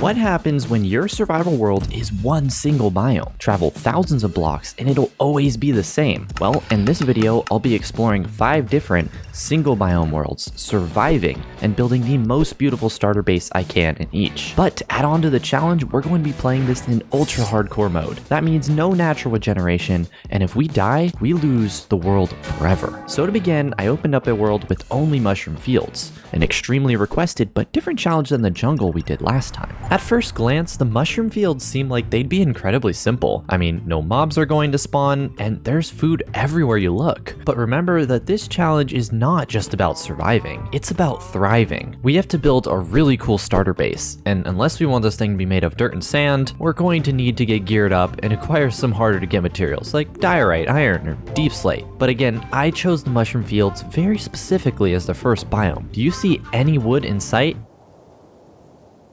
What happens when your survival world is one single biome? Travel thousands of blocks and it'll always be the same. Well, in this video, I'll be exploring 5 different single biome worlds, surviving and building the most beautiful starter base I can in each. But to add on to the challenge, we're going to be playing this in ultra hardcore mode. That means no natural regeneration, and if we die, we lose the world forever. So to begin, I opened up a world with only mushroom fields, an extremely requested but different challenge than the jungle we did last time. At first glance, the mushroom fields seem like they'd be incredibly simple. I mean, no mobs are going to spawn, and there's food everywhere you look. But remember that this challenge is not just about surviving, it's about thriving. We have to build a really cool starter base, and unless we want this thing to be made of dirt and sand, we're going to need to get geared up and acquire some harder to get materials like diorite, iron, or deep slate. But again, I chose the mushroom fields very specifically as the first biome. Do you see any wood in sight?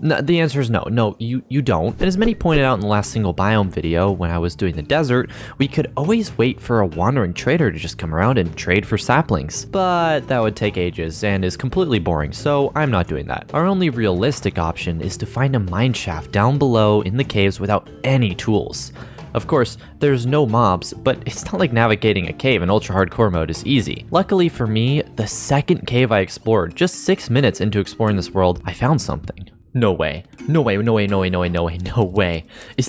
No, the answer is no, you don't. And as many pointed out in the last single biome video when I was doing the desert, we could always wait for a wandering trader to just come around and trade for saplings. But that would take ages and is completely boring, so I'm not doing that. Our only realistic option is to find a mine shaft down below in the caves without any tools. Of course, there's no mobs, but it's not like navigating a cave in ultra hardcore mode is easy. Luckily for me, the second cave I explored, just 6 minutes into exploring this world, I found something. No way. No way. Is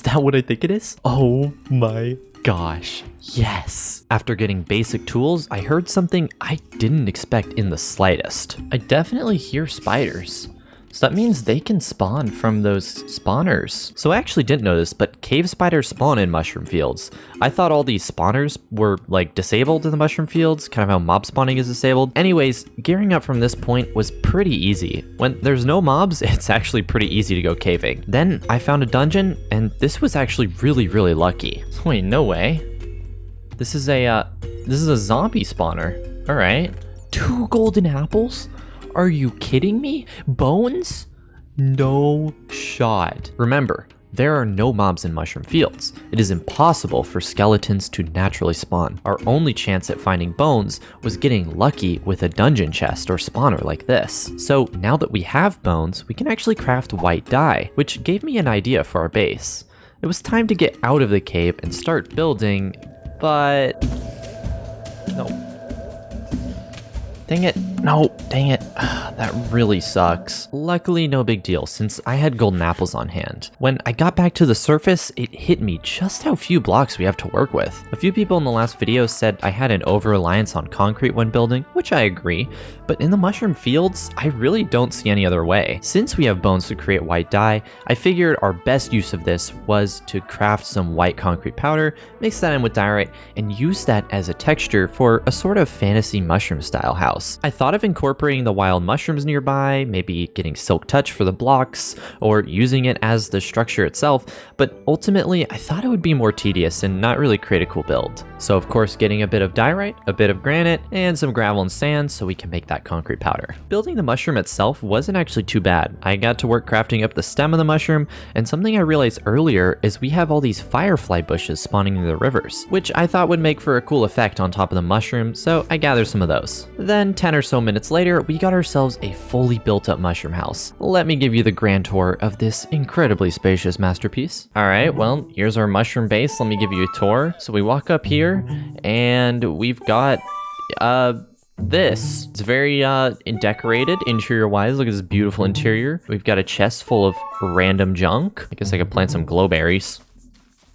that what I think it is? Oh my gosh. Yes. After getting basic tools, I heard something I didn't expect in the slightest. I definitely hear spiders. So that means they can spawn from those spawners. So I actually didn't know this, but cave spiders spawn in mushroom fields. I thought all these spawners were like disabled in the mushroom fields, kind of how mob spawning is disabled. Anyways, gearing up from this point was pretty easy. When there's no mobs, it's actually pretty easy to go caving. Then I found a dungeon, and this was actually really lucky. Wait, no way. This is a zombie spawner. All right. 2 golden apples? Are you kidding me? Bones? No shot. Remember, there are no mobs in mushroom fields. It is impossible for skeletons to naturally spawn. Our only chance at finding bones was getting lucky with a dungeon chest or spawner like this. So now that we have bones, we can actually craft white dye, which gave me an idea for our base. It was time to get out of the cave and start building, but no. Dang it. No, dang it. That really sucks. Luckily, no big deal, since I had golden apples on hand. When I got back to the surface, it hit me just how few blocks we have to work with. A few people in the last video said I had an over-reliance on concrete when building, which I agree, but in the mushroom fields, I really don't see any other way. Since we have bones to create white dye, I figured our best use of this was to craft some white concrete powder, mix that in with diorite, and use that as a texture for a sort of fantasy mushroom style house. I thought of incorporating the wild mushrooms nearby, maybe getting silk touch for the blocks, or using it as the structure itself, but ultimately I thought it would be more tedious and not really create a cool build. So of course getting a bit of diorite, a bit of granite, and some gravel and sand so we can make that concrete powder. Building the mushroom itself wasn't actually too bad. I got to work crafting up the stem of the mushroom, and something I realized earlier is we have all these firefly bushes spawning in the rivers, which I thought would make for a cool effect on top of the mushroom, so I gathered some of those. Then 10 or so minutes later, we got ourselves a fully built up mushroom house. Let me give you the grand tour of this incredibly spacious masterpiece. All right, well, here's our mushroom base. Let me give you a tour. So we walk up here and we've got this. It's very decorated interior wise. Look at this beautiful interior. We've got a chest full of random junk. I guess I could plant some glowberries.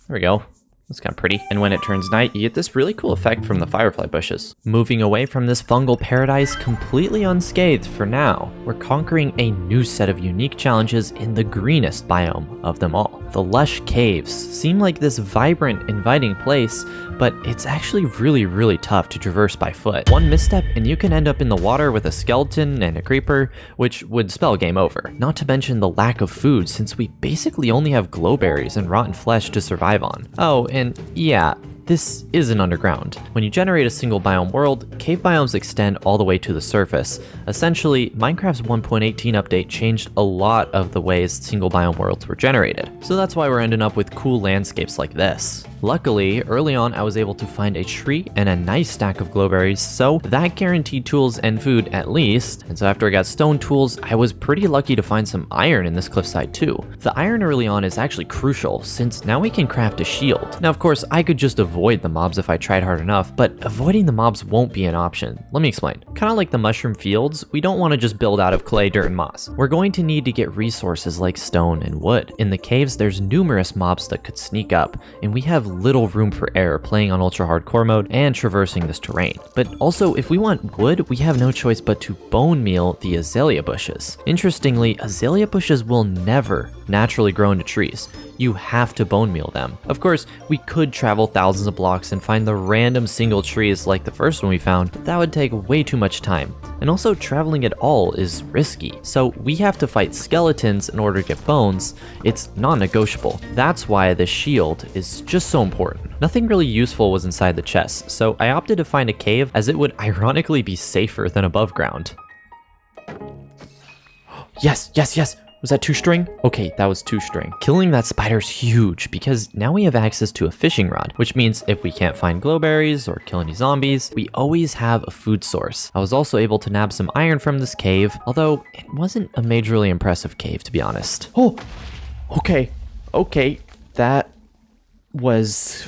There we go. That's kind of pretty. And when it turns night, you get this really cool effect from the firefly bushes. Moving away from this fungal paradise completely unscathed for now, we're conquering a new set of unique challenges in the greenest biome of them all. The Lush caves seem like this vibrant, inviting place, but it's actually really tough to traverse by foot. One misstep and you can end up in the water with a skeleton and a creeper, which would spell game over. Not to mention the lack of food, since we basically only have glowberries and rotten flesh to survive on. Oh, and yeah, this isn't underground. When you generate a single biome world, cave biomes extend all the way to the surface. Essentially, Minecraft's 1.18 update changed a lot of the ways single biome worlds were generated. So that's why we're ending up with cool landscapes like this. Luckily, early on I was able to find a tree and a nice stack of glowberries, so that guaranteed tools and food at least. And so after I got stone tools, I was pretty lucky to find some iron in this cliffside too. The iron early on is actually crucial, since now we can craft a shield. Now of course, I could just avoid the mobs if I tried hard enough, but avoiding the mobs won't be an option. Let me explain. Kind of like the mushroom fields, we don't want to just build out of clay, dirt, and moss. We're going to need to get resources like stone and wood. In the caves, there's numerous mobs that could sneak up, and we have little room for error playing on ultra hardcore mode and traversing this terrain. But also, if we want wood, we have no choice but to bone meal the azalea bushes. Interestingly, azalea bushes will never naturally grow into trees. You have to bone meal them. Of course, we could travel thousands of blocks and find the random single trees like the first one we found, but that would take way too much time. And also, traveling at all is risky, so we have to fight skeletons in order to get bones. It's non-negotiable. That's why the shield is just so important. Nothing really useful was inside the chest, so I opted to find a cave as it would ironically be safer than above ground. Yes, yes, yes! Was that 2 string? Okay, that was 2 string. Killing that spider's huge because now we have access to a fishing rod, which means if we can't find glowberries or kill any zombies, we always have a food source. I was also able to nab some iron from this cave, although it wasn't a majorly impressive cave to be honest. Oh, okay, that was,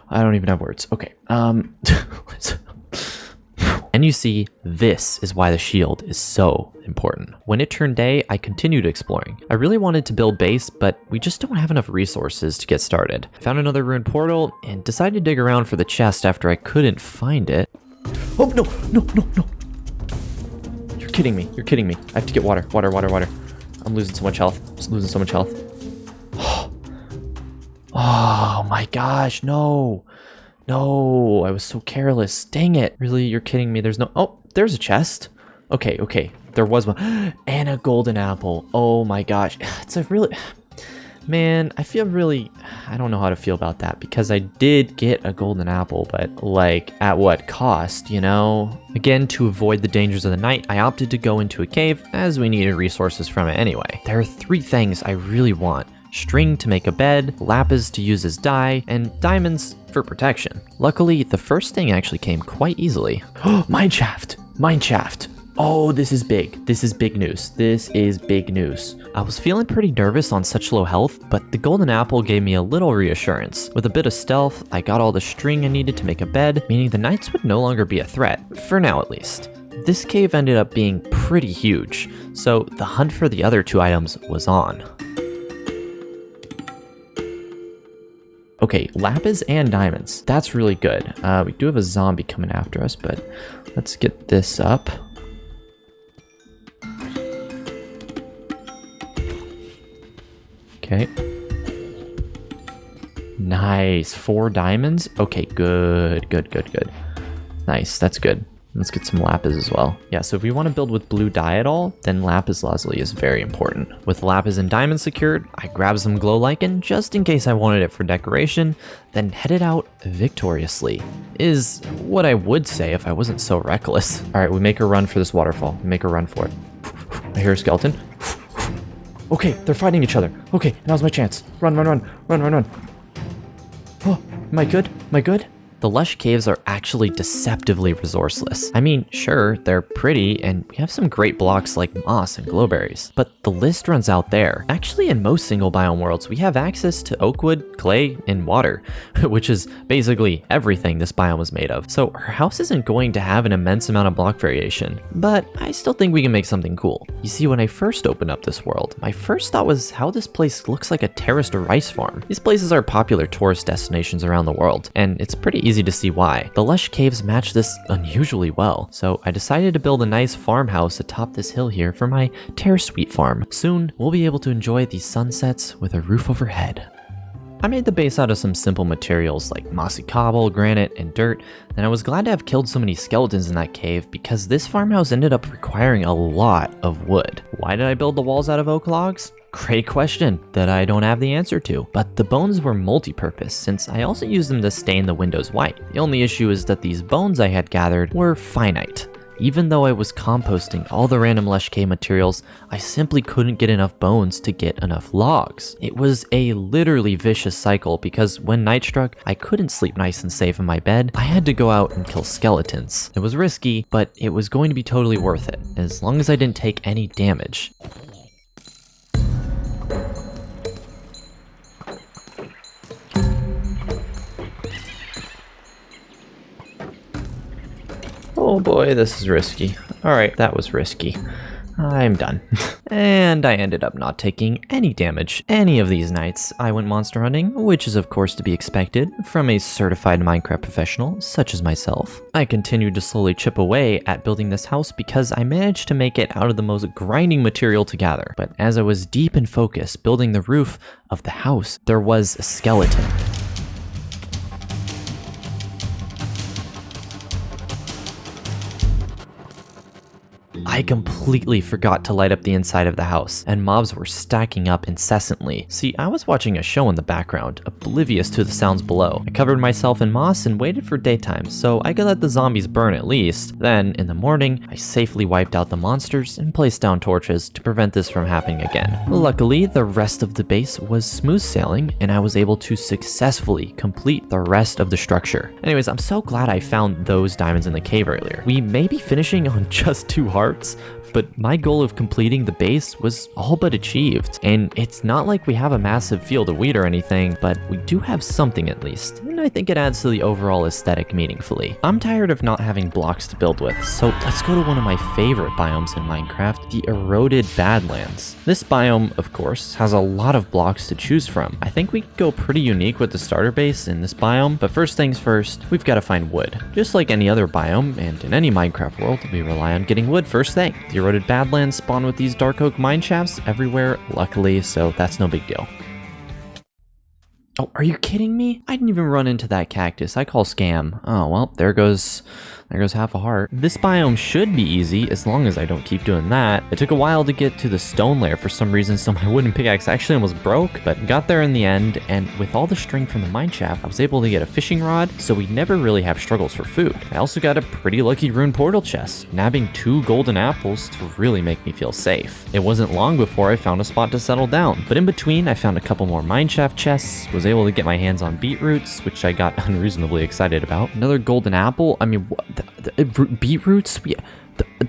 I don't even have words. Okay, and you see, this is why the shield is so important. When it turned day, I continued exploring. I really wanted to build base, but we just don't have enough resources to get started. I found another ruined portal and decided to dig around for the chest after I couldn't find it. Oh, no. You're kidding me. I have to get water. I'm losing so much health. Oh my gosh, no, I was so careless. Dang it. Really, you're kidding me. There's no, oh, there's a chest. Okay, there was one. And a golden apple. Oh my gosh. It's a really, man, I don't know how to feel about that because I did get a golden apple, but like at what cost, you know? Again, to avoid the dangers of the night, I opted to go into a cave as we needed resources from it anyway. There are 3 things I really want. String to make a bed, lapis to use as dye, and diamonds for protection. Luckily, the first thing actually came quite easily. Mine shaft! Oh, this is big. This is big news. I was feeling pretty nervous on such low health, but the golden apple gave me a little reassurance. With a bit of stealth, I got all the string I needed to make a bed, meaning the nights would no longer be a threat, for now at least. This cave ended up being pretty huge, so the hunt for the other 2 items was on. Okay, lapis and diamonds. That's really good. We do have a zombie coming after us, but let's get this up. Okay. Nice. 4 diamonds. Okay, good. Nice, that's good. Let's get some lapis as well. Yeah, so if we want to build with blue dye at all, then lapis lazuli is very important. With lapis and diamonds secured, I grabbed some glow lichen just in case I wanted it for decoration, then headed out victoriously. Is what I would say if I wasn't so reckless. All right, we make a run for this waterfall. We make a run for it. I hear a skeleton. Okay, they're fighting each other. Okay, now's my chance. Run. Oh, am I good? The Lush caves are actually deceptively resourceless. I mean, sure, they're pretty, and we have some great blocks like moss and glowberries, but the list runs out there. Actually, in most single biome worlds, we have access to oak wood, clay, and water, which is basically everything this biome was made of. So our house isn't going to have an immense amount of block variation, but I still think we can make something cool. You see, when I first opened up this world, my first thought was how this place looks like a terraced rice farm. These places are popular tourist destinations around the world, and it's pretty easy to see why. The Lush caves match this unusually well, so I decided to build a nice farmhouse atop this hill here for my terraced wheat farm. Soon, we'll be able to enjoy these sunsets with a roof overhead. I made the base out of some simple materials like mossy cobble, granite, and dirt, and I was glad to have killed so many skeletons in that cave because this farmhouse ended up requiring a lot of wood. Why did I build the walls out of oak logs? Great question that I don't have the answer to, but the bones were multi-purpose since I also used them to stain the windows white. The only issue is that these bones I had gathered were finite. Even though I was composting all the random Lush cave materials, I simply couldn't get enough bones to get enough logs. It was a literally vicious cycle because when night struck, I couldn't sleep nice and safe in my bed. I had to go out and kill skeletons. It was risky, but it was going to be totally worth it, as long as I didn't take any damage. Oh boy, this is risky. Alright, that was risky. I'm done. And I ended up not taking any damage any of these nights. I went monster hunting, which is of course to be expected from a certified Minecraft professional such as myself. I continued to slowly chip away at building this house because I managed to make it out of the most grinding material to gather. But as I was deep in focus building the roof of the house, there was a skeleton. I completely forgot to light up the inside of the house, and mobs were stacking up incessantly. See, I was watching a show in the background, oblivious to the sounds below. I covered myself in moss and waited for daytime, so I could let the zombies burn at least. Then, in the morning, I safely wiped out the monsters and placed down torches to prevent this from happening again. Luckily, the rest of the base was smooth sailing, and I was able to successfully complete the rest of the structure. Anyways, I'm so glad I found those diamonds in the cave earlier. We may be finishing on just 2 hearts, but my goal of completing the base was all but achieved. And it's not like we have a massive field of wheat or anything, but we do have something at least. And I think it adds to the overall aesthetic meaningfully. I'm tired of not having blocks to build with, so let's go to one of my favorite biomes in Minecraft, the eroded Badlands. This biome, of course, has a lot of blocks to choose from. I think we could go pretty unique with the starter base in this biome, but first things first, we've got to find wood. Just like any other biome, and in any Minecraft world, we rely on getting wood first thing. The eroded Badlands spawn with these dark oak mine shafts everywhere, luckily, so that's no big deal. Oh, are you kidding me? I didn't even run into that cactus. I call scam. Oh, well, there goes half a heart. This biome should be easy as long as I don't keep doing that. It took a while to get to the stone layer for some reason, so my wooden pickaxe actually almost broke, but got there in the end, and with all the string from the mine shaft, I was able to get a fishing rod, so we never really have struggles for food. I also got a pretty lucky rune portal chest, nabbing 2 golden apples to really make me feel safe. It wasn't long before I found a spot to settle down, but in between, I found a couple more mine shaft chests, was able to get my hands on beetroots, which I got unreasonably excited about. Another golden apple. I mean, what? Beetroots? Yeah,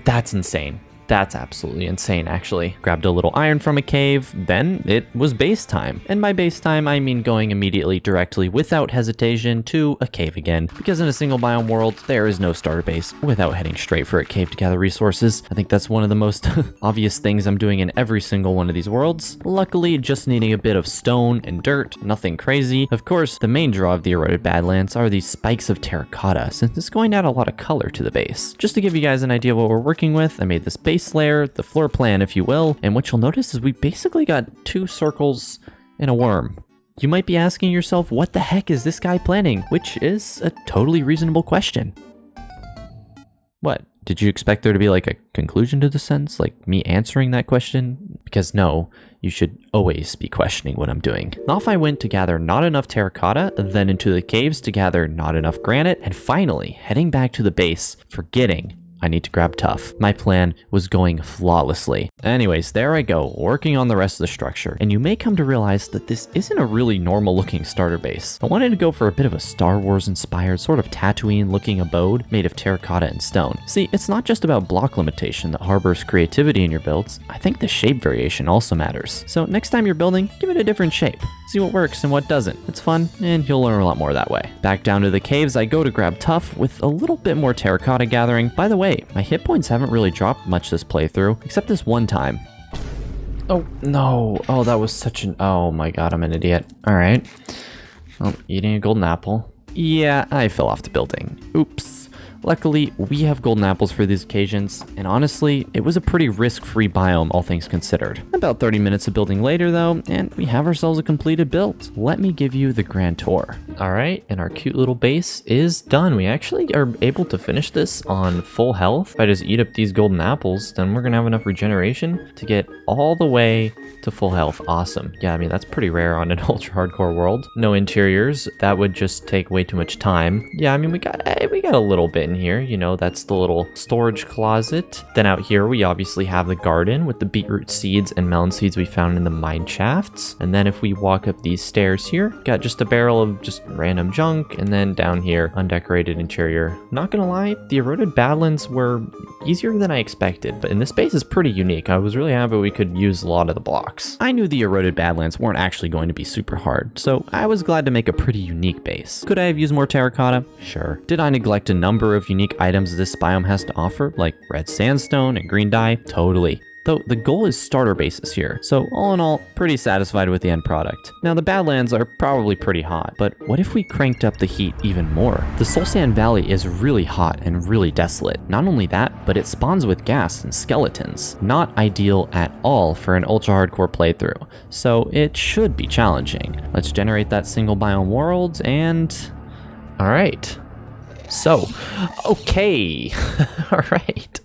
that's insane. That's absolutely insane, actually. Grabbed a little iron from a cave, then it was base time. And by base time, I mean going immediately directly without hesitation to a cave again. Because in a single biome world, there is no starter base without heading straight for a cave to gather resources. I think that's one of the most obvious things I'm doing in every single one of these worlds. Luckily, just needing a bit of stone and dirt, nothing crazy. Of course, the main draw of the eroded Badlands are these spikes of terracotta, since it's going to add a lot of color to the base. Just to give you guys an idea of what we're working with, I made this base layer, the floor plan if you will, and what you'll notice is we basically got 2 circles and a worm. You might be asking yourself, what the heck is this guy planning? Which is a totally reasonable question. What? Did you expect there to be like a conclusion to the sentence? Like me answering that question? Because no, you should always be questioning what I'm doing. Off I went to gather not enough terracotta, then into the caves to gather not enough granite, and finally heading back to the base, forgetting I need to grab Tough. My plan was going flawlessly. Anyways, there I go, working on the rest of the structure. And you may come to realize that this isn't a really normal looking starter base. I wanted to go for a bit of a Star Wars inspired, sort of Tatooine looking abode made of terracotta and stone. See, it's not just about block limitation that harbors creativity in your builds. I think the shape variation also matters. So next time you're building, give it a different shape. See what works and what doesn't. It's fun, and you'll learn a lot more that way. Back down to the caves, I go to grab Tough with a little bit more terracotta gathering. By the way, my hit points haven't really dropped much this playthrough, except this one time. Oh, no. Oh, that was such an... Oh my god, I'm an idiot. Alright. Oh, eating a golden apple. Yeah, I fell off the building. Oops. Luckily, we have golden apples for these occasions, and honestly, it was a pretty risk-free biome, all things considered. About 30 minutes of building later, though, and we have ourselves a completed build. Let me give you the grand tour. Alright, and our cute little base is done. We actually are able to finish this on full health. If I just eat up these golden apples, then we're gonna have enough regeneration to get all the way to full health. Awesome. Yeah, I mean, that's pretty rare on an ultra-hardcore world. No interiors. That would just take way too much time. Yeah, I mean, we got a little bit in here. You know, that's the little storage closet. Then out here, we obviously have the garden with the beetroot seeds and melon seeds we found in the mine shafts. And then if we walk up these stairs here, got just a barrel of just random junk. And then down here, undecorated interior. Not gonna lie, the eroded Badlands were easier than I expected, but in this space is pretty unique. I was really happy we could use a lot of the blocks. I knew the eroded Badlands weren't actually going to be super hard, so I was glad to make a pretty unique base. Could I have used more terracotta? Sure. Did I neglect a number of unique items this biome has to offer, like red sandstone and green dye? Totally. Though the goal is starter bases here, so all in all, pretty satisfied with the end product. Now the Badlands are probably pretty hot, but what if we cranked up the heat even more? The Soul Sand Valley is really hot and really desolate. Not only that, but it spawns with ghast and skeletons. Not ideal at all for an ultra hardcore playthrough, so it should be challenging. Let's generate that single biome world and... Alright. So, okay. Alright.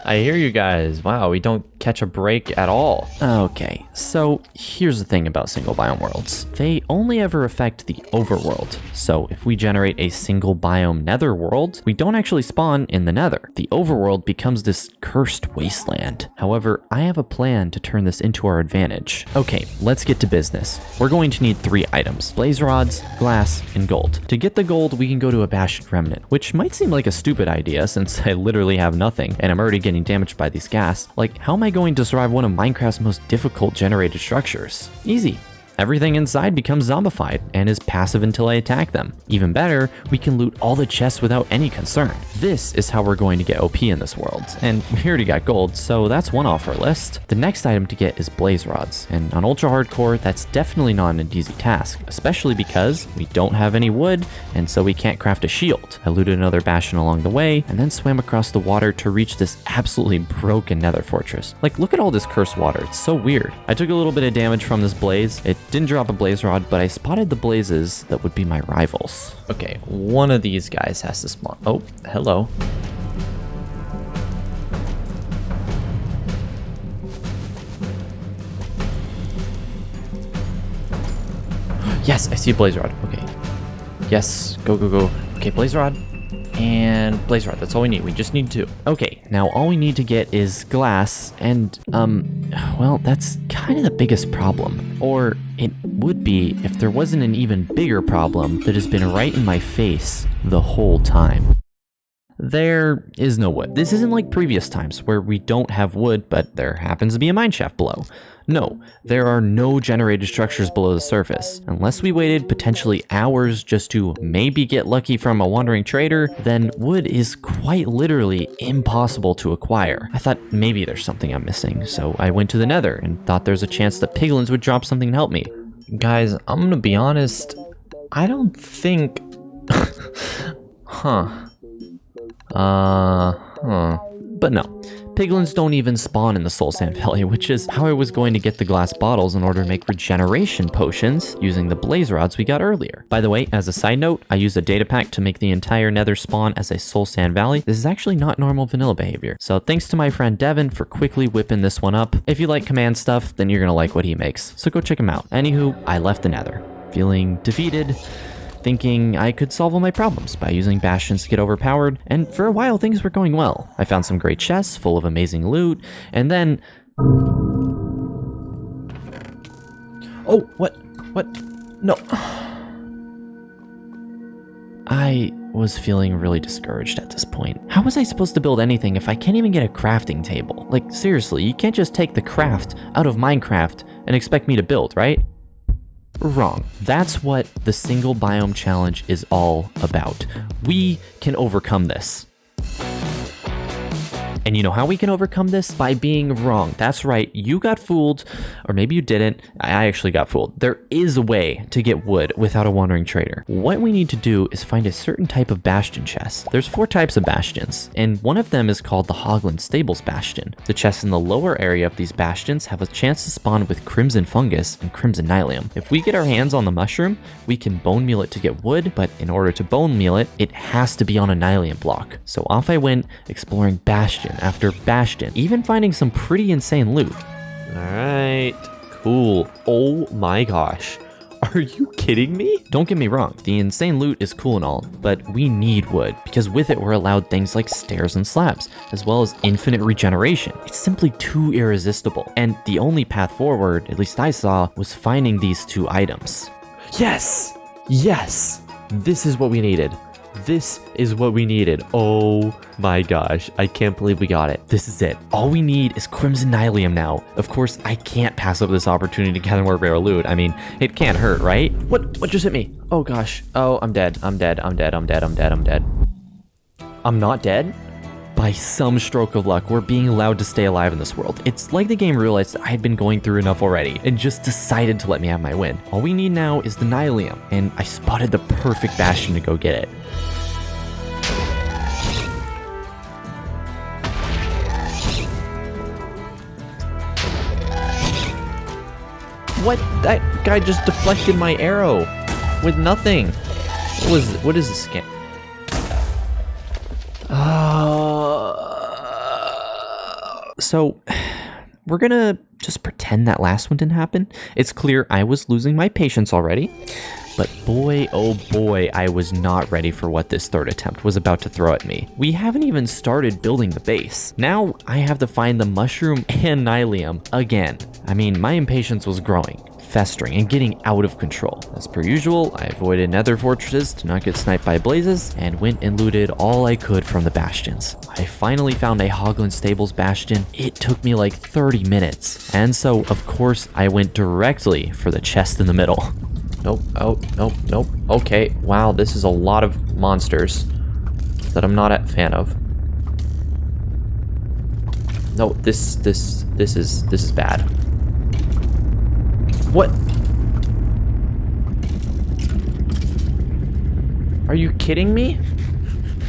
I hear you guys. Wow, we don't catch a break at all. Okay, so here's the thing about single biome worlds. They only ever affect the overworld. So if we generate a single biome nether world, we don't actually spawn in the nether. The overworld becomes this cursed wasteland. However, I have a plan to turn this into our advantage. Okay, let's get to business. We're going to need 3 items: blaze rods, glass, and gold. To get the gold, we can go to a bastion remnant, which might seem like a stupid idea since I literally have nothing and I'm already getting damaged by these ghast. Like, how am I going to survive one of Minecraft's most difficult generated structures? Easy. Everything inside becomes zombified and is passive until I attack them. Even better, we can loot all the chests without any concern. This is how we're going to get OP in this world, and we already got gold, so that's one off our list. The next item to get is blaze rods, and on ultra hardcore, that's definitely not an easy task, especially because we don't have any wood, and so we can't craft a shield. I looted another bastion along the way, and then swam across the water to reach this absolutely broken nether fortress. Like, look at all this cursed water, it's so weird. I took a little bit of damage from this blaze. It didn't drop a blaze rod, but I spotted the blazes that would be my rivals. Okay, one of these guys has to spawn. Oh, hello. Yes, I see a blaze rod. Okay. Yes, go, go, go. Okay, blaze rod. And blaze rod, that's all we need. We just need 2. Okay, now all we need to get is glass, and, well, that's kind of the biggest problem. Or it would be if there wasn't an even bigger problem that has been right in my face the whole time. There is no wood. This isn't like previous times where we don't have wood, but there happens to be a mineshaft below. No, there are no generated structures below the surface. Unless we waited potentially hours just to maybe get lucky from a wandering trader, then wood is quite literally impossible to acquire. I thought maybe there's something I'm missing, so I went to the nether and thought there's a chance that piglins would drop something to help me. Guys, I'm gonna be honest, I don't think... But no, piglins don't even spawn in the Soul Sand Valley, which is how I was going to get the glass bottles in order to make regeneration potions using the blaze rods we got earlier. By the way, as a side note, I used a data pack to make the entire nether spawn as a Soul Sand Valley. This is actually not normal vanilla behavior. So thanks to my friend Devin for quickly whipping this one up. If you like command stuff, then you're gonna like what he makes. So go check him out. Anywho, I left the nether, feeling defeated, thinking I could solve all my problems by using bastions to get overpowered, and for a while things were going well. I found some great chests full of amazing loot, and then... Oh, what? No. I was feeling really discouraged at this point. How was I supposed to build anything if I can't even get a crafting table? Like, seriously, you can't just take the craft out of Minecraft and expect me to build, right? Wrong. That's what the single biome challenge is all about. We can overcome this. And you know how we can overcome this? By being wrong. That's right, you got fooled, or maybe you didn't. I actually got fooled. There is a way to get wood without a wandering trader. What we need to do is find a certain type of bastion chest. There's 4 types of bastions, and one of them is called the Hogland Stables Bastion. The chests in the lower area of these bastions have a chance to spawn with crimson fungus and crimson nylium. If we get our hands on the mushroom, we can bone meal it to get wood, but in order to bone meal it, it has to be on a nylium block. So off I went, exploring bastion after bastion, even finding some pretty insane loot. All right, cool. Oh my gosh. Are you kidding me? Don't get me wrong, the insane loot is cool and all, but we need wood because with it we're allowed things like stairs and slabs, as well as infinite regeneration. It's simply too irresistible. And the only path forward, at least I saw, was finding these 2 items. Yes! Yes! This is what we needed. This is what we needed. Oh my gosh, I can't believe we got it. This is it. All we need is Crimson Nylium now. Of course, I can't pass up this opportunity to gather more rare loot. I mean, it can't hurt, right? What just hit me? Oh gosh. Oh, I'm dead. I'm dead. I'm dead. I'm dead. I'm dead. I'm dead. I'm not dead? By some stroke of luck, we're being allowed to stay alive in this world. It's like the game realized I had been going through enough already and just decided to let me have my win. All we need now is the Nylium, and I spotted the perfect bastion to go get it. What? That guy just deflected my arrow with nothing. What is this scam? So we're gonna just pretend that last one didn't happen. It's clear I was losing my patience already, but boy, oh boy, I was not ready for what this third attempt was about to throw at me. We haven't even started building the base. Now I have to find the mushroom and Nylium again. I mean, my impatience was growing, festering, and getting out of control. As per usual, I avoided nether fortresses to not get sniped by blazes and went and looted all I could from the bastions. I finally found a Hogland Stables bastion. It took me like 30 minutes. And so, of course, I went directly for the chest in the middle. Nope, oh, nope, nope. Okay, wow, this is a lot of monsters that I'm not a fan of. No, this is bad. What? Are you kidding me?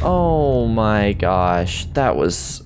Oh my gosh, that was...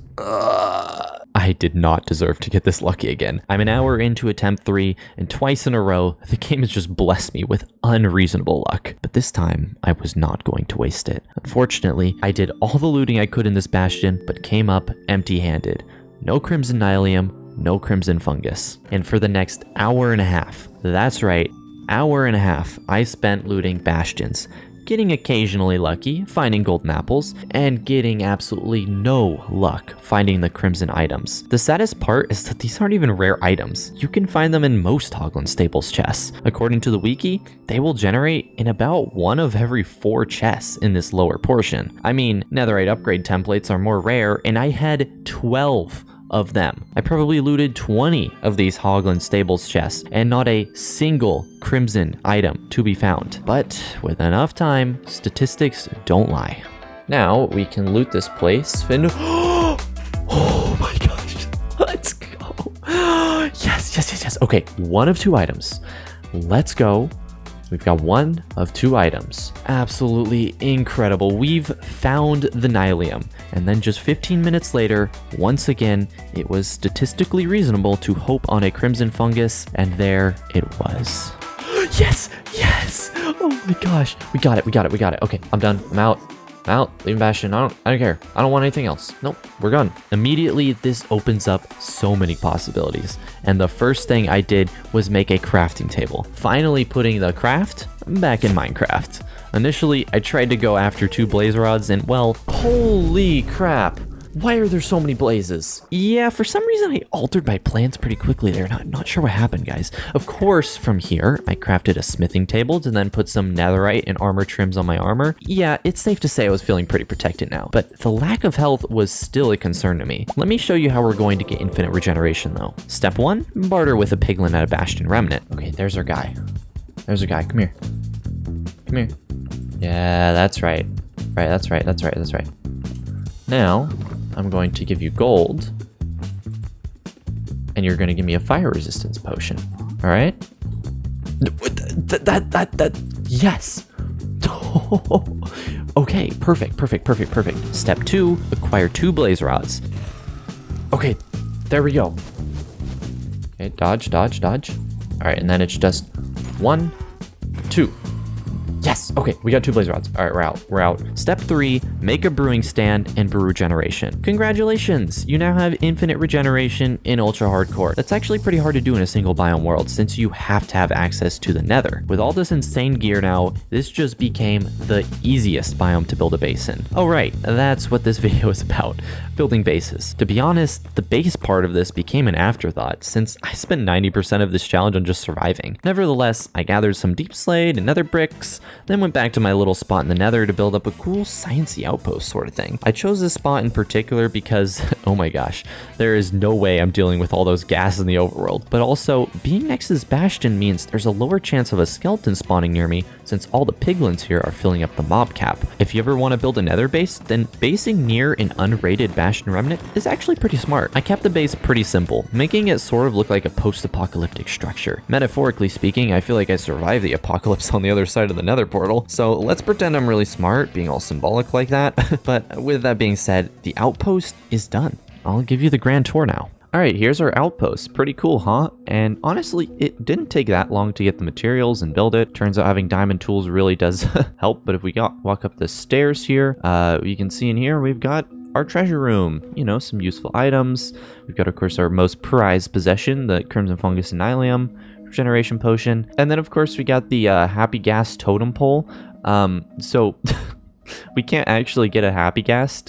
I did not deserve to get this lucky again. I'm an hour into attempt 3, and twice in a row, the game has just blessed me with unreasonable luck. But this time, I was not going to waste it. Unfortunately, I did all the looting I could in this bastion, but came up empty-handed. No Crimson Nylium, no Crimson Fungus. And for the next hour and a half, that's right, hour and a half, I spent looting bastions, getting occasionally lucky, finding golden apples, and getting absolutely no luck finding the crimson items. The saddest part is that these aren't even rare items. You can find them in most Hogland Stables chests. According to the wiki, they will generate in about 1 of every 4 chests in this lower portion. I mean, netherite upgrade templates are more rare, and I had 12 of them. I probably looted 20 of these Hogland Stables chests and not a single crimson item to be found. But with enough time, statistics don't lie. Now we can loot this place and oh my gosh, let's go. Yes. Okay, 1 of 2 items. Let's go. We've got 1 of 2 items. Absolutely incredible. We've found the Nylium. And then just 15 minutes later, once again, it was statistically reasonable to hope on a crimson fungus, and there it was. Yes! Oh my gosh. We got it. Okay, I'm done. I'm out. Leaving Bastion. I don't care. I don't want anything else. Nope, we're gone. Immediately, this opens up so many possibilities. And the first thing I did was make a crafting table. Finally putting the craft back in Minecraft. Initially, I tried to go after 2 blaze rods and, well, holy crap. Why are there so many blazes? Yeah, for some reason I altered my plans pretty quickly there. Not sure what happened, guys. Of course, from here, I crafted a smithing table to then put some netherite and armor trims on my armor. Yeah, it's safe to say I was feeling pretty protected now, but the lack of health was still a concern to me. Let me show you how we're going to get infinite regeneration, though. Step 1, barter with a piglin at a bastion remnant. Okay, there's our guy. Come here. Yeah, that's right. That's right. Now, I'm going to give you gold, and you're going to give me a fire resistance potion. All right? Yes. Okay, perfect. Step 2, acquire 2 blaze rods. Okay, there we go. Okay, dodge. All right, and then it's just 1, 2. Yes. Yes. Okay, we got 2 blaze rods. All right, we're out. We're out. Step 3, make a brewing stand and brew regeneration. Congratulations! You now have infinite regeneration in ultra hardcore. That's actually pretty hard to do in a single biome world since you have to have access to the Nether. With all this insane gear now, this just became the easiest biome to build a base in. Oh right, that's what this video is about. Building bases. To be honest, the base part of this became an afterthought since I spent 90% of this challenge on just surviving. Nevertheless, I gathered some deep slate and nether bricks, then went back to my little spot in the Nether to build up a cool sciencey outpost sort of thing. I chose this spot in particular because, oh my gosh, there is no way I'm dealing with all those gas in the overworld. But also, being next to this bastion means there's a lower chance of a skeleton spawning near me since all the piglins here are filling up the mob cap. If you ever want to build a nether base, then basing near an unrated bastion remnant is actually pretty smart. I kept the base pretty simple, making it sort of look like a post-apocalyptic structure. Metaphorically speaking, I feel like I survived the apocalypse on the other side of the nether portal, so let's pretend I'm really smart, being all symbolic like that. But with that being said, the outpost is done. I'll give you the grand tour now. Alright, here's our outpost. Pretty cool, huh? And honestly, it didn't take that long to get the materials and build it. Turns out having diamond tools really does help, but if we walk up the stairs here, you can see in here we've got our treasure room, you know, some useful items. We've got, of course, our most prized possession, the Crimson Fungus Annihilatum, regeneration potion. And then, of course, we got the happy gas totem pole. So we can't actually get a happy gas.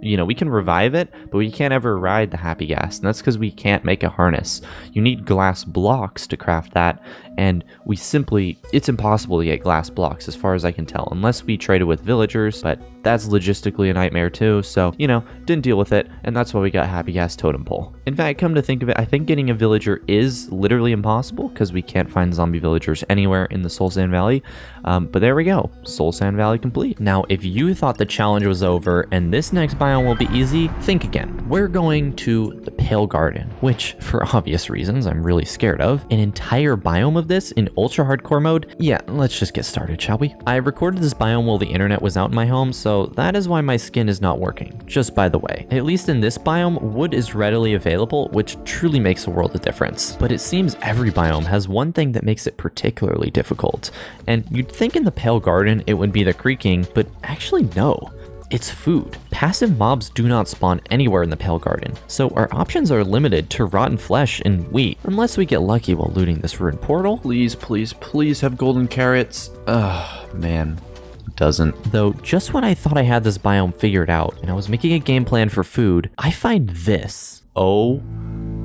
You know, we can revive it, but we can't ever ride the happy gas, and that's because we can't make a harness. You need glass blocks to craft that, and it's impossible to get glass blocks as far as I can tell, unless we trade it with villagers, but that's logistically a nightmare too, so, you know, didn't deal with it, and that's why we got happy gas totem pole. In fact, come to think of it, I think getting a villager is literally impossible, because we can't find zombie villagers anywhere in the Soul Sand Valley, but there we go, Soul Sand Valley complete. Now, if you thought the challenge was over, and this next biome will be easy, think again. We're going to the Pale Garden, which, for obvious reasons, I'm really scared of. An entire biome of this in ultra hardcore mode? Yeah, let's just get started, shall we? I recorded this biome while the internet was out in my home, so that is why my skin is not working, just by the way. At least in this biome, wood is readily available, which truly makes a world of difference. But it seems every biome has one thing that makes it particularly difficult. And you'd think in the Pale Garden it would be the creaking, but actually no. It's food. Passive mobs do not spawn anywhere in the Pale Garden, so our options are limited to rotten flesh and wheat, unless we get lucky while looting this ruined portal. Please, please, please have golden carrots. Ugh, man. It doesn't. Though, just when I thought I had this biome figured out, and I was making a game plan for food, I find this. Oh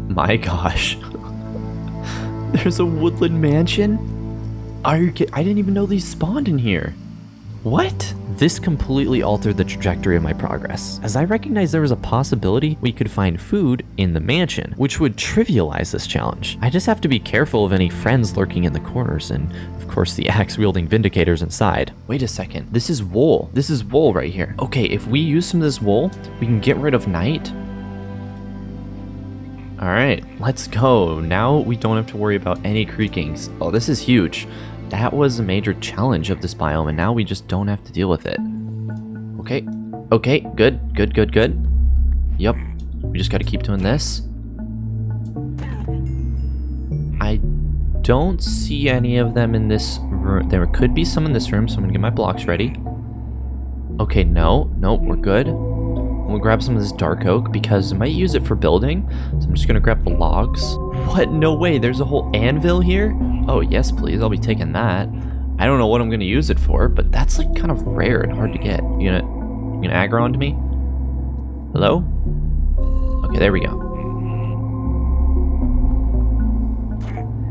my gosh. There's a woodland mansion? Are you kidding? I didn't even know these spawned in here. What? This completely altered the trajectory of my progress, as I recognized there was a possibility we could find food in the mansion, which would trivialize this challenge. I just have to be careful of any friends lurking in the corners, and of course the axe-wielding vindicators inside. Wait a second, this is wool. This is wool right here. Okay, if we use some of this wool, we can get rid of night. Alright, let's go. Now we don't have to worry about any creakings. Oh, this is huge. That was a major challenge of this biome, and now we just don't have to deal with it. Okay, good. Yup, we just gotta keep doing this. I don't see any of them in this room. There could be some in this room, so I'm gonna get my blocks ready. Okay, no, we're good. We'll grab some of this dark oak because I might use it for building, so I'm just gonna grab the logs. What? No way, there's a whole anvil here? Oh, yes, please, I'll be taking that. I don't know what I'm gonna use it for, but that's like kind of rare and hard to get. You gonna aggro onto me? Hello? Okay, there we go.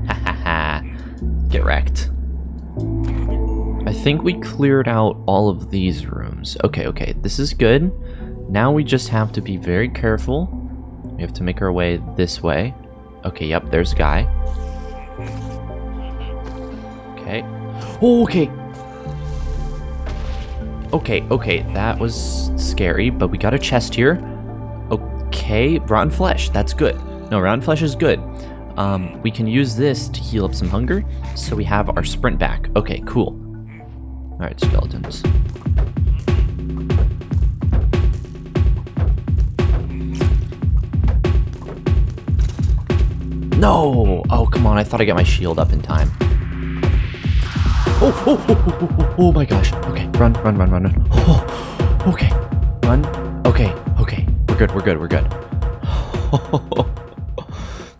Ha ha ha. Get wrecked. I think we cleared out all of these rooms. Okay, this is good. Now we just have to be very careful. We have to make our way this way. Okay, yep, there's a guy. Okay. Oh, okay, that was scary, but we got a chest here. Okay, rotten flesh, that's good. No, rotten flesh is good. We can use this to heal up some hunger, so we have our sprint back. Okay, cool. All right, skeletons. No! Oh, come on, I thought I got my shield up in time. Oh my gosh. Okay, run. Oh, okay, run. Okay. We're good.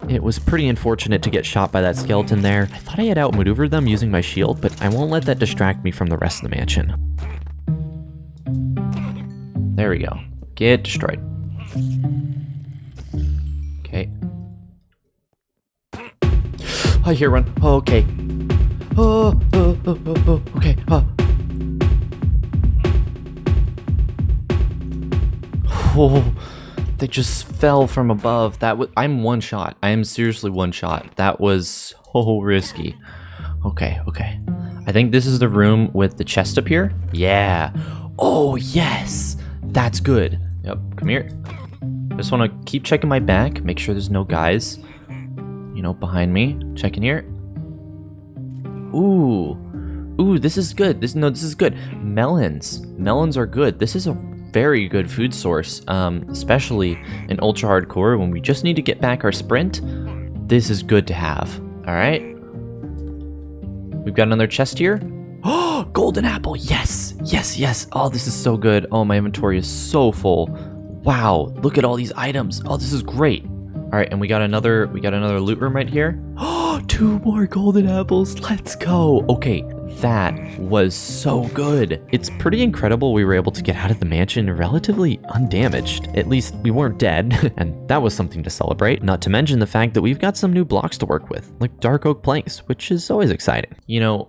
It was pretty unfortunate to get shot by that skeleton there. I thought I had outmaneuvered them using my shield, but I won't let that distract me from the rest of the mansion. There we go. Get destroyed. Okay. I hear one. Oh, okay. Okay. Oh, they just fell from above. I'm one shot. I am seriously one shot. That was so risky. Okay. I think this is the room with the chest up here. Yeah. Oh, yes. That's good. Yep, come here. Just want to keep checking my back, make sure there's no guys, behind me. Checking here. Ooh, this is good. This is good. Melons are good. This is a very good food source, especially in ultra hardcore when we just need to get back our sprint. This is good to have. All right. We've got another chest here. Oh, golden apple. Yes. Oh, this is so good. Oh, my inventory is so full. Wow, look at all these items. Oh, this is great. All right, and we got another loot room right here. Oh, 2 more golden apples. Let's go. Okay, that was so good. It's pretty incredible we were able to get out of the mansion relatively undamaged. At least we weren't dead, and that was something to celebrate. Not to mention the fact that we've got some new blocks to work with, like dark oak planks, which is always exciting.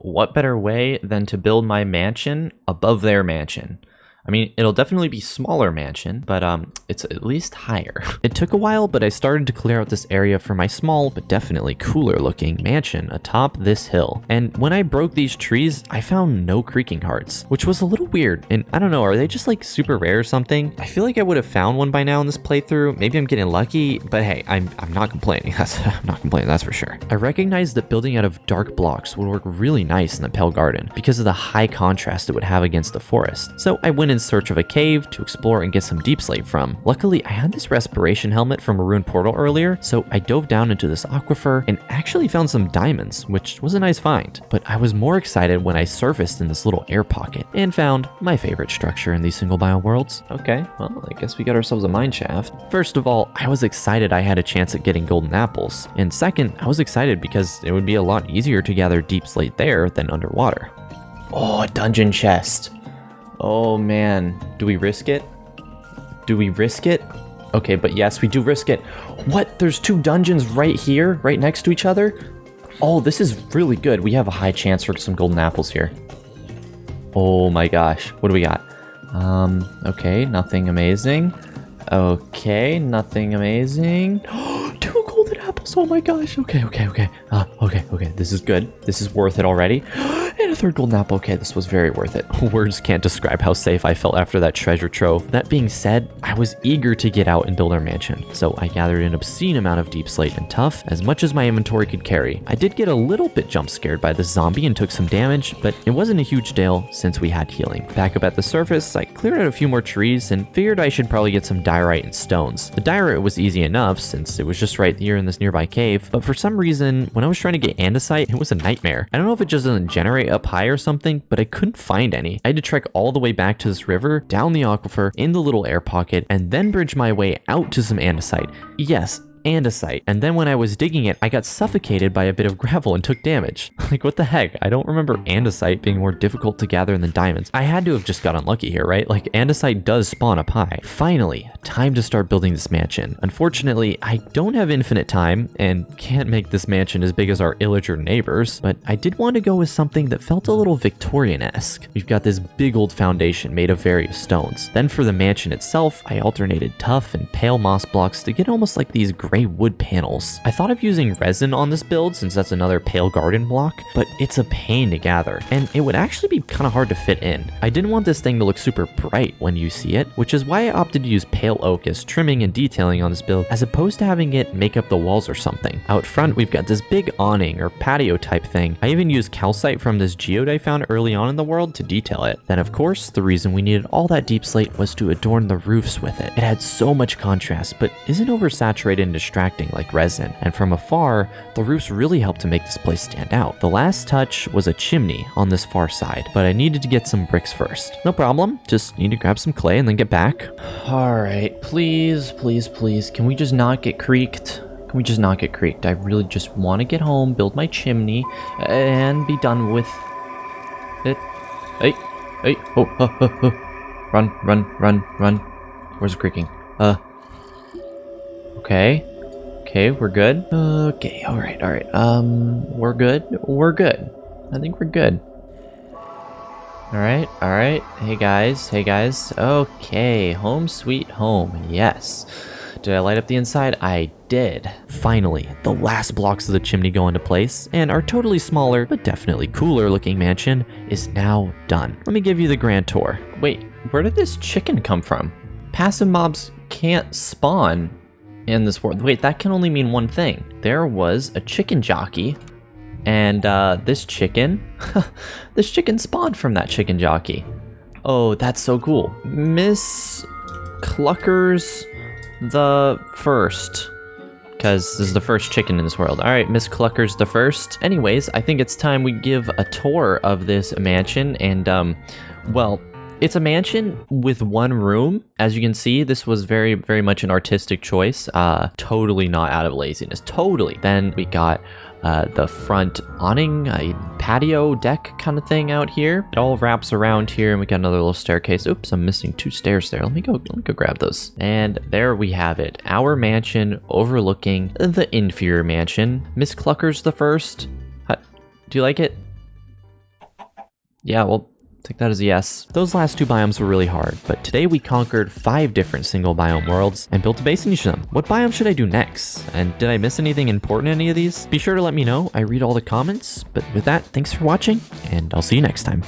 What better way than to build my mansion above their mansion? I mean, it'll definitely be smaller mansion, but it's at least higher. It took a while, but I started to clear out this area for my small, but definitely cooler looking mansion atop this hill. And when I broke these trees, I found no creaking hearts, which was a little weird. And I don't know, are they just like super rare or something? I feel like I would have found one by now in this playthrough. Maybe I'm getting lucky, but hey, I'm not complaining. I'm not complaining, that's for sure. I recognized that building out of dark blocks would work really nice in the Pale Garden because of the high contrast it would have against the forest. So I went in search of a cave to explore and get some deep slate from. Luckily, I had this respiration helmet from a ruined portal earlier, so I dove down into this aquifer and actually found some diamonds, which was a nice find. But I was more excited when I surfaced in this little air pocket and found my favorite structure in these single biome worlds. Okay, well, I guess we got ourselves a mine shaft. First of all, I was excited I had a chance at getting golden apples. And second, I was excited because it would be a lot easier to gather deep slate there than underwater. Oh, a dungeon chest. Oh man, do we risk it? Okay, but yes, we do risk it. What? There's 2 dungeons right here, right next to each other? Oh, this is really good. We have a high chance for some golden apples here. Oh my gosh, what do we got? Okay, nothing amazing. Okay, nothing amazing. 2 golden apples, oh my gosh. Okay. This is good. This is worth it already. And a 3rd golden apple. Okay, this was very worth it. Words can't describe how safe I felt after that treasure trove. That being said, I was eager to get out and build our mansion, so I gathered an obscene amount of deep slate and tough, as much as my inventory could carry. I did get a little bit jump scared by this zombie and took some damage, but it wasn't a huge deal since we had healing. Back up at the surface, I cleared out a few more trees and figured I should probably get some diorite and stones. The diorite was easy enough since it was just right here in this nearby cave, but for some reason, when I was trying to get andesite, it was a nightmare. I don't know if it just doesn't generate up high or something, but I couldn't find any. I had to trek all the way back to this river, down the aquifer, in the little air pocket, and then bridge my way out to some andesite. Yes, andesite. And then when I was digging it, I got suffocated by a bit of gravel and took damage. Like, what the heck? I don't remember andesite being more difficult to gather than diamonds. I had to have just got unlucky here, right? Like, andesite does spawn up high. Finally, time to start building this mansion. Unfortunately, I don't have infinite time and can't make this mansion as big as our illager neighbors, but I did want to go with something that felt a little Victorian-esque. We've got this big old foundation made of various stones. Then for the mansion itself, I alternated tough and pale moss blocks to get almost like these gray wood panels. I thought of using resin on this build since that's another pale garden block, but it's a pain to gather, and it would actually be kind of hard to fit in. I didn't want this thing to look super bright when you see it, which is why I opted to use pale oak as trimming and detailing on this build, as opposed to having it make up the walls or something. Out front, we've got this big awning or patio type thing. I even used calcite from this geode I found early on in the world to detail it. Then of course, the reason we needed all that deep slate was to adorn the roofs with it. It had so much contrast, but isn't oversaturated and distracting like resin, and from afar, the roofs really help to make this place stand out. The last touch was a chimney on this far side, but I needed to get some bricks first. No problem, just need to grab some clay and then get back. Alright, please, please, please, can we just not get creaked? Can we just not get creaked? I really just want to get home, build my chimney, and be done with it. Hey, hey, oh. Run, run, run, run. Where's the creaking? Okay. Okay, we're good. Okay, alright. We're good. I think we're good. Alright. Hey guys. Okay, home sweet home, yes. Did I light up the inside? I did. Finally, the last blocks of the chimney go into place, and our totally smaller, but definitely cooler looking mansion is now done. Let me give you the grand tour. Wait, where did this chicken come from? Passive mobs can't spawn in this world. Wait, that can only mean one thing. There was a chicken jockey, and this chicken spawned from that chicken jockey. Oh, that's so cool. Miss Cluckers the first, because this is the first chicken in this world. All right, Miss Cluckers the first. Anyways, I think it's time we give a tour of this mansion, and well, it's a mansion with one room. As you can see, this was very, very much an artistic choice. Totally not out of laziness. Totally. Then we got the front awning, a patio deck kind of thing out here. It all wraps around here, and we got another little staircase. Oops, I'm missing 2 stairs there. Let me go grab those. And there we have it. Our mansion overlooking the inferior mansion. Miss Cluckers the first. Do you like it? Yeah, well, take that as a yes. Those last 2 biomes were really hard, but today we conquered 5 different single biome worlds and built a base in each of them. What biome should I do next? And did I miss anything important in any of these? Be sure to let me know. I read all the comments. But with that, thanks for watching, and I'll see you next time.